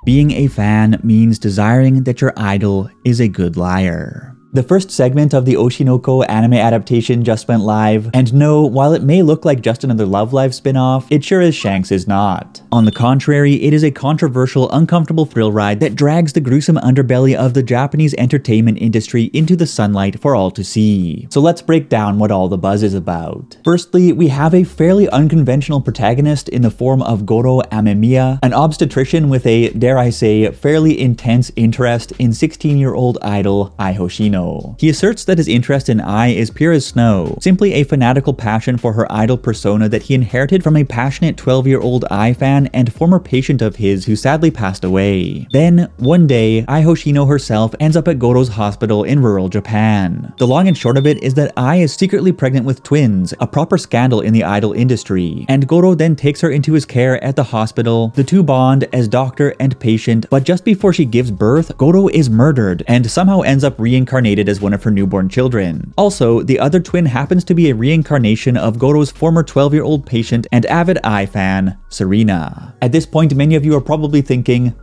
Being a fan means desiring that your idol is a good liar. The first segment of the Oshinoko anime adaptation just went live, and no, while it may look like just another Love Live spin-off, it sure as Shanks is not. On the contrary, it is a controversial, uncomfortable thrill ride that drags the gruesome underbelly of the Japanese entertainment industry into the sunlight for all to see. So let's break down what all the buzz is about. Firstly, we have a fairly unconventional protagonist in the form of Goro Amemiya, an obstetrician with a, dare I say, fairly intense interest in 16-year-old idol Ai Hoshino. He asserts that his interest in Ai is pure as snow, simply a fanatical passion for her idol persona that he inherited from a passionate 12-year-old Ai fan and former patient of his who sadly passed away. Then, one day, Ai Hoshino herself ends up at Goro's hospital in rural Japan. The long and short of it is that Ai is secretly pregnant with twins, a proper scandal in the idol industry, and Goro then takes her into his care at the hospital. The two bond as doctor and patient, but just before she gives birth, Goro is murdered and somehow ends up reincarnated as one of her newborn children. Also, the other twin happens to be a reincarnation of Goro's former 12-year-old patient and avid Ai fan, Serena. At this point, many of you are probably thinking,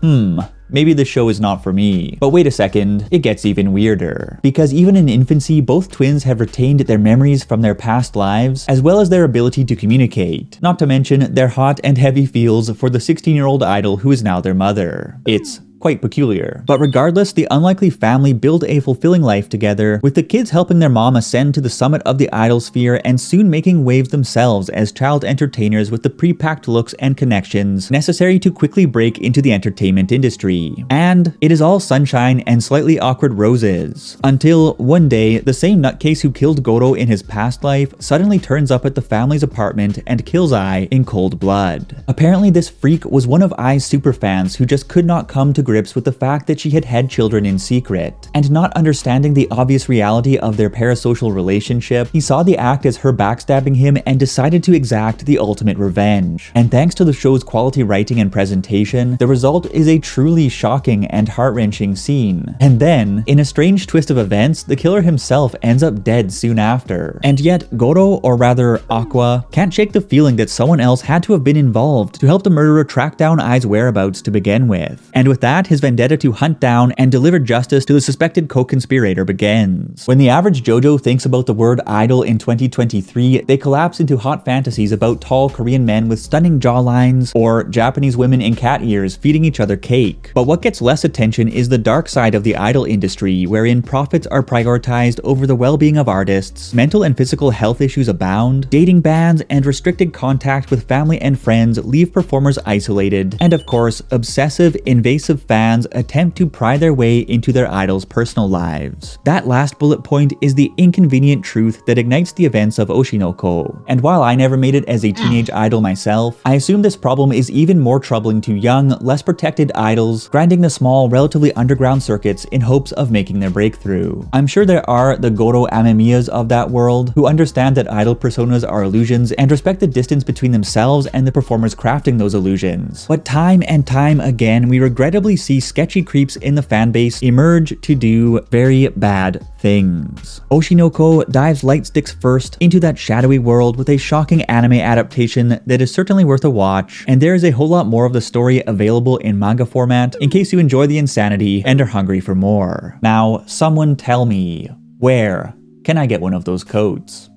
maybe the show is not for me. But wait a second, it gets even weirder. Because even in infancy, both twins have retained their memories from their past lives, as well as their ability to communicate. Not to mention their hot and heavy feels for the 16-year-old idol who is now their mother. It's quite peculiar. But regardless, the unlikely family build a fulfilling life together, with the kids helping their mom ascend to the summit of the idol sphere and soon making waves themselves as child entertainers with the pre-packed looks and connections necessary to quickly break into the entertainment industry. And it is all sunshine and slightly awkward roses. Until one day, the same nutcase who killed Goro in his past life suddenly turns up at the family's apartment and kills Ai in cold blood. Apparently this freak was one of Ai's superfans who just could not come to grips with the fact that she had had children in secret. And not understanding the obvious reality of their parasocial relationship, he saw the act as her backstabbing him and decided to exact the ultimate revenge. And thanks to the show's quality writing and presentation, the result is a truly shocking and heart-wrenching scene. And then, in a strange twist of events, the killer himself ends up dead soon after. And yet, Goro, or rather Aqua, can't shake the feeling that someone else had to have been involved to help the murderer track down Ai's whereabouts to begin with. And with that, his vendetta to hunt down and deliver justice to the suspected co-conspirator begins. When the average JoJo thinks about the word idol in 2023, they collapse into hot fantasies about tall Korean men with stunning jawlines, or Japanese women in cat ears feeding each other cake. But what gets less attention is the dark side of the idol industry, wherein profits are prioritized over the well-being of artists, mental and physical health issues abound, dating bans and restricted contact with family and friends leave performers isolated, and of course, obsessive, invasive fans attempt to pry their way into their idols' personal lives. That last bullet point is the inconvenient truth that ignites the events of Oshinoko. And while I never made it as a teenage idol myself, I assume this problem is even more troubling to young, less protected idols grinding the small, relatively underground circuits in hopes of making their breakthrough. I'm sure there are the Goro Amemiyas of that world who understand that idol personas are illusions and respect the distance between themselves and the performers crafting those illusions. But time and time again, we regrettably see sketchy creeps in the fanbase emerge to do very bad things. Oshinoko dives light sticks first into that shadowy world with a shocking anime adaptation that is certainly worth a watch, and there is a whole lot more of the story available in manga format in case you enjoy the insanity and are hungry for more. Now, someone tell me, where can I get one of those coats?